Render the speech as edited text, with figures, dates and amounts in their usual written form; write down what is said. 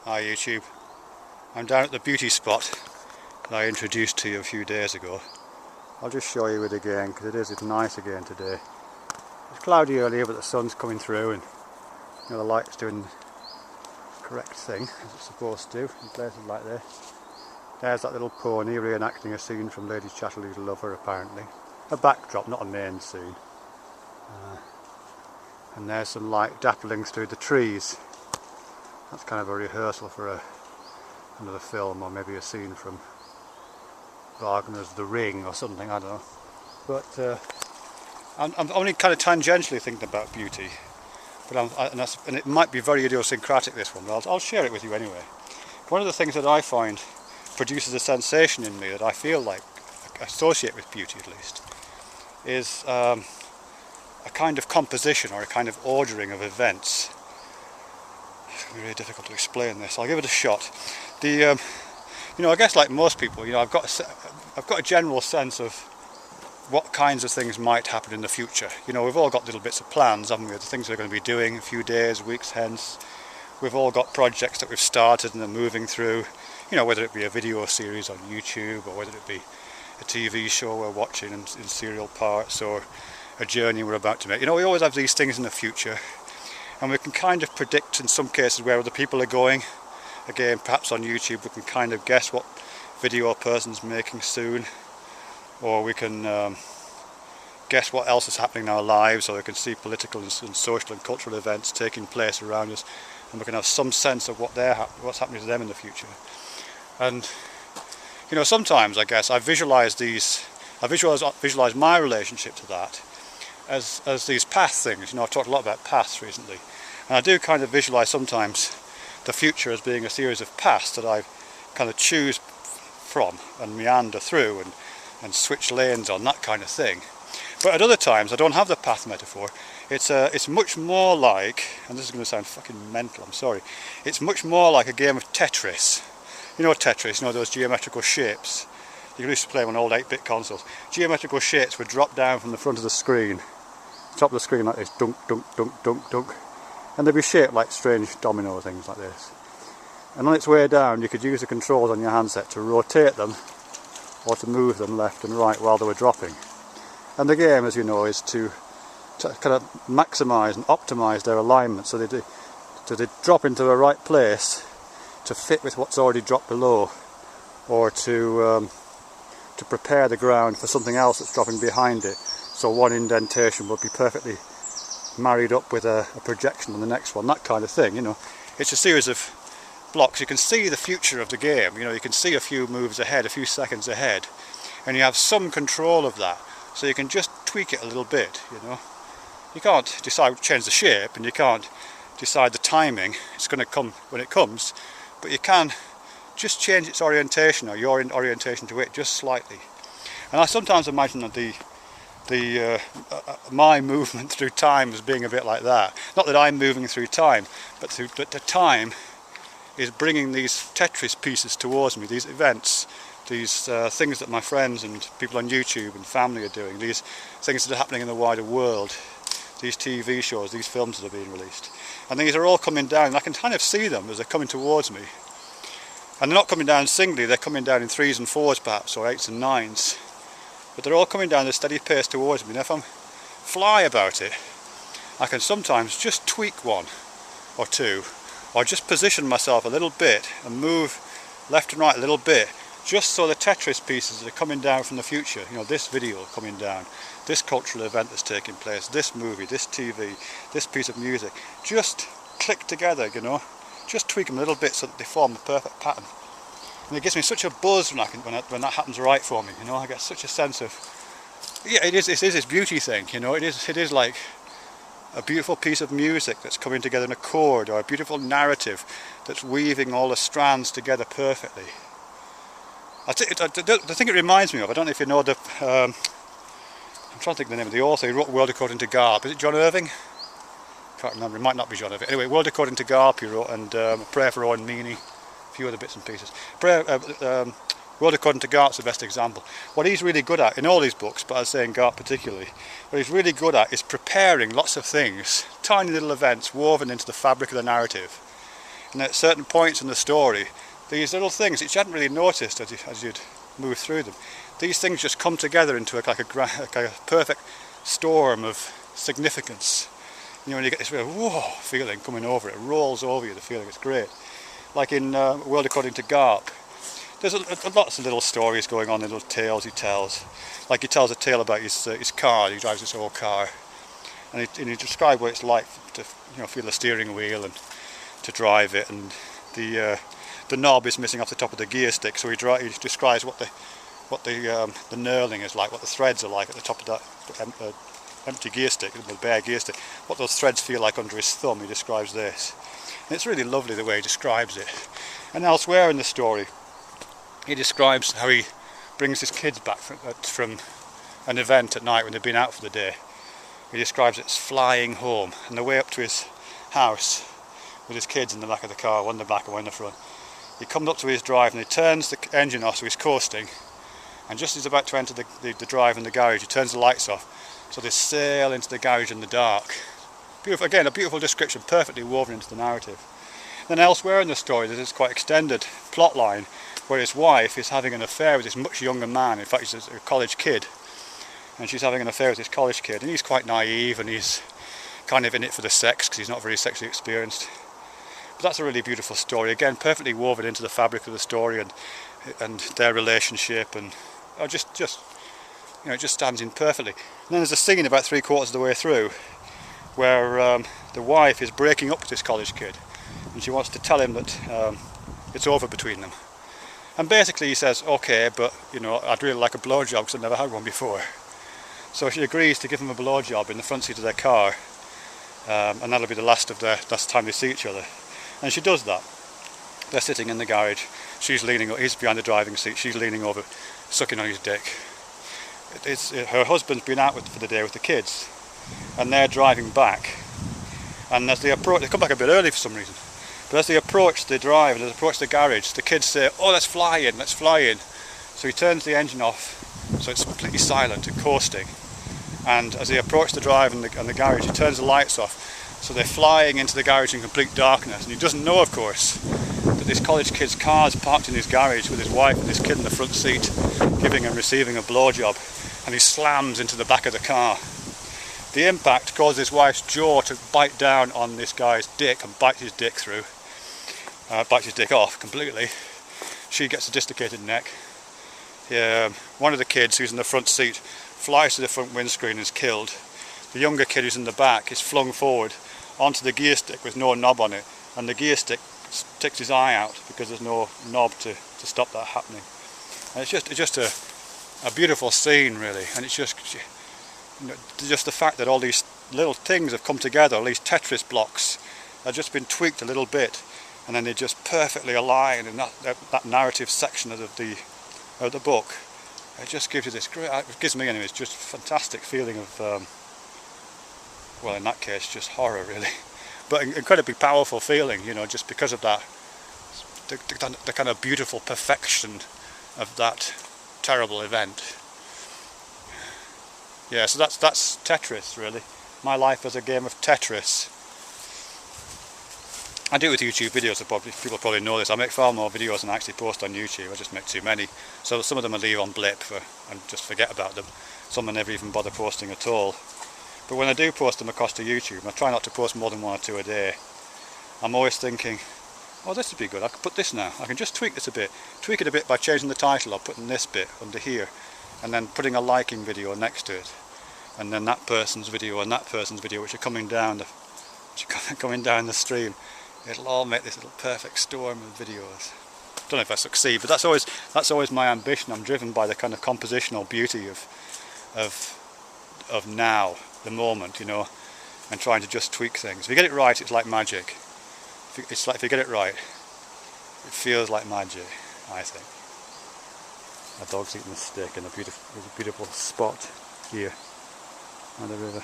Hi YouTube, I'm down at the beauty spot that I introduced to you a few days ago. I'll just show you it again because it's nice again today. It's cloudy earlier but the sun's coming through and the light's doing the correct thing as it's supposed to in places like this. There's that little pony reenacting a scene from Lady Chatterley's Lover apparently. A backdrop, not a main scene. And there's some light dappling through the trees. That's kind of a rehearsal for another film, or maybe a scene from Wagner's The Ring or something, I don't know. But I'm only kind of tangentially thinking about beauty. But and it might be very idiosyncratic, this one, but I'll share it with you anyway. One of the things that I find produces a sensation in me that I feel like associate with beauty at least is a kind of composition or a kind of ordering of events. It's going to be really difficult to explain this. I'll give it a shot. I guess like most people, I've got a general sense of what kinds of things might happen in the future. We've all got little bits of plans, haven't we? The things we're going to be doing a few days, weeks hence. We've all got projects that we've started and are moving through. Whether it be a video series on YouTube or whether it be a TV show we're watching in serial parts or a journey we're about to make. We always have these things in the future. And we can kind of predict in some cases where other people are going. Again, perhaps on YouTube we can kind of guess what video a person's making soon. Or we can guess what else is happening in our lives, or we can see political and social and cultural events taking place around us. And we can have some sense of what's happening to them in the future. And sometimes I guess I visualise my relationship to that as these path things. I've talked a lot about paths recently. And I do kind of visualise sometimes the future as being a series of paths that I kind of choose from and meander through and switch lanes on, that kind of thing. But at other times I don't have the path metaphor. It's much more like, and this is going to sound fucking mental, I'm sorry, it's much more like a game of Tetris. Tetris, those geometrical shapes. You used to play on old 8-bit consoles. Geometrical shapes would drop down from the front of the screen, top of the screen like this, dunk, dunk, dunk, dunk, dunk. And they'd be shaped like strange domino things like this. And on its way down you could use the controls on your handset to rotate them or to move them left and right while they were dropping. And the game, as you know, is to kind of maximise and optimise their alignment so they drop into the right place to fit with what's already dropped below, or to prepare the ground for something else that's dropping behind it. So one indentation will be perfectly married up with a projection on the next one, that kind of thing. It's a series of blocks. You can see the future of the game. You can see a few moves ahead, a few seconds ahead, and you have some control of that. So you can just tweak it a little bit. You can't change the shape, and you can't decide the timing. It's going to come when it comes, but you can just change its orientation, or your orientation to it, just slightly. And I sometimes imagine that my movement through time as being a bit like that. Not that I'm moving through time, but the time is bringing these Tetris pieces towards me, these events, these things that my friends and people on YouTube and family are doing, these things that are happening in the wider world, these TV shows, these films that are being released. And these are all coming down, and I can kind of see them as they're coming towards me. And they're not coming down singly, they're coming down in 3s and 4s perhaps, or 8s and 9s. But they're all coming down at a steady pace towards me, and if I'm fly about it, I can sometimes just tweak one or two, or just position myself a little bit and move left and right a little bit, just so the Tetris pieces that are coming down from the future, this video coming down, this cultural event that's taking place, this movie, this TV, this piece of music, just click together, just tweak them a little bit so that they form a perfect pattern. And it gives me such a buzz when that happens right for me. I get such a sense of, it is this beauty thing. It is like a beautiful piece of music that's coming together in a chord, or a beautiful narrative that's weaving all the strands together perfectly. The thing it reminds me of, I don't know if you know I'm trying to think of the name of the author who wrote World According to Garp. Is it John Irving? Can't remember. It might not be John Irving. Anyway, World According to Garp he wrote, and A Prayer for Owen Meany. A few other bits and pieces. World According to Garp's the best example. What he's really good at in all these books, but I say in Garp particularly, what he's really good at is preparing lots of things, tiny little events woven into the fabric of the narrative, And at certain points in the story, these little things which you hadn't really noticed as you'd move through them, these things just come together into like a perfect storm of significance. You know, when you get this real whoa feeling coming over it, rolls over you, the feeling, it's great. Like in World According to Garp, there's lots of little stories going on, little tales he tells. Like he tells a tale about his car, he drives this old car, and he describes what it's like to feel the steering wheel and to drive it, and the knob is missing off the top of the gear stick, so he describes what the knurling is like, what the threads are like at the top of that empty gear stick, the bare gear stick, what those threads feel like under his thumb. He describes this, and it's really lovely the way he describes it. And elsewhere in the story, he describes how he brings his kids back from an event at night when they've been out for the day. He describes it as flying home, and the way up to his house with his kids in the back of the car, one in the back and one in the front. He comes up to his drive and he turns the engine off, so he's coasting, and just as he's about to enter the drive in the garage, he turns the lights off, so they sail into the garage in the dark. Beautiful, again, a beautiful description, perfectly woven into the narrative. Then elsewhere in the story there's this quite extended plot line where his wife is having an affair with this much younger man. In fact, he's a college kid, and she's having an affair with this college kid, and he's quite naive and he's kind of in it for the sex because he's not very sexually experienced. But that's a really beautiful story, again perfectly woven into the fabric of the story and their relationship, and it just stands in perfectly. And then there's a scene about 3/4 of the way through where the wife is breaking up with this college kid, and she wants to tell him that it's over between them. And basically he says, okay, but I'd really like a blowjob because I've never had one before. So she agrees to give him a blowjob in the front seat of their car, and that'll be the last time they see each other. And she does that. They're sitting in the garage. He's behind the driving seat. She's leaning over, sucking on his dick. Her husband's been out for the day with the kids, and they're driving back. And as they approach, they come back a bit early for some reason. But as they approach the drive and as they approach the garage, the kids say, "Oh, let's fly in, let's fly in." So he turns the engine off, so it's completely silent and coasting. And as they approach the drive and the garage, he turns the lights off. So they're flying into the garage in complete darkness, and he doesn't know, of course, that this college kid's car is parked in his garage with his wife and his kid in the front seat, giving and receiving a blowjob, and he slams into the back of the car. The impact causes his wife's jaw to bite down on this guy's dick and bite his dick through, bites his dick off completely. She gets a dislocated neck. One of the kids who's in the front seat flies to the front windscreen and is killed. The younger kid who's in the back is flung forward onto the gear stick with no knob on it, and the gear stick sticks his eye out because there's no knob to stop that happening. And it's just a beautiful scene, really, and it's just the fact that all these little things have come together, all these Tetris blocks have just been tweaked a little bit, and then they just perfectly align in that narrative section of the book. It just gives you this great, it gives me anyways, just fantastic feeling of well, in that case, just horror, really, but incredibly powerful feeling, just because of that, the kind of beautiful perfection of that terrible event. Yeah, so that's Tetris, really. My life as a game of Tetris. I do it with YouTube videos, so people probably know this. I make far more videos than I actually post on YouTube. I just make too many. So some of them I leave on blip and just forget about them. Some I never even bother posting at all. But when I do post them across to YouTube, I try not to post more than 1 or 2 a day. I'm always thinking, oh, this would be good, I could put this now. I can just tweak this a bit. Tweak it a bit by changing the title or putting this bit under here, and then putting a liking video next to it. And then that person's video and that person's video, which are coming down the stream. It'll all make this little perfect storm of videos. Don't know if I succeed, but that's always my ambition. I'm driven by the kind of compositional beauty of now, the moment, and trying to just tweak things. If you get it right, it's like magic. If you get it right, it feels like magic, I think. My dog's eating a stick in a beautiful spot here by the river.